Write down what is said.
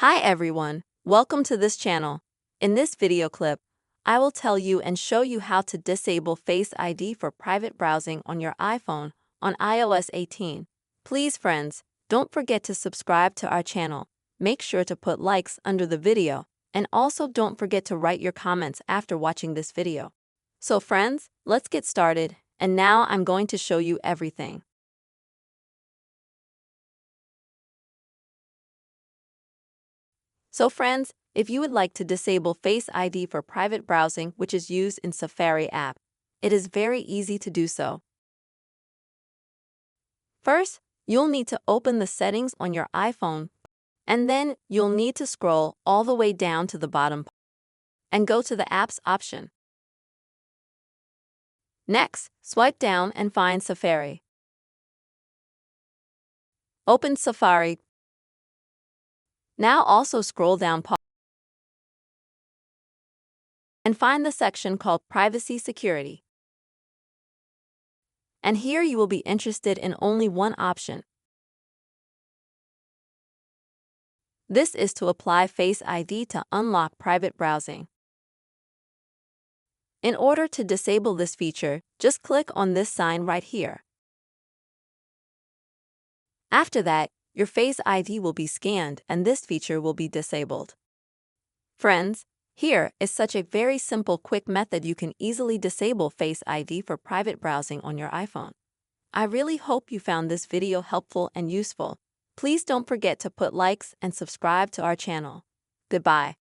Hi everyone, welcome to this channel. In this video clip, I will tell you and show you how to disable Face ID for private browsing on your iPhone on iOS 18. Please friends, don't forget to subscribe to our channel. Make sure to put likes under the video, and also don't forget to write your comments after watching this video. So friends, let's get started, and now I'm going to show you everything. So friends, if you would like to disable Face ID for private browsing, which is used in Safari app, it is very easy to do so. First, you'll need to open the settings on your iPhone, and then you'll need to scroll all the way down to the bottom and go to the Apps option. Next, swipe down and find Safari. Open Safari. Now also scroll down and find the section called Privacy Security. And here you will be interested in only one option. This is to apply Face ID to unlock private browsing. In order to disable this feature, just click on this sign right here. After that, your Face ID will be scanned and this feature will be disabled. Friends, here is such a very simple quick method you can easily disable Face ID for private browsing on your iPhone. I really hope you found this video helpful and useful. Please don't forget to put likes and subscribe to our channel. Goodbye.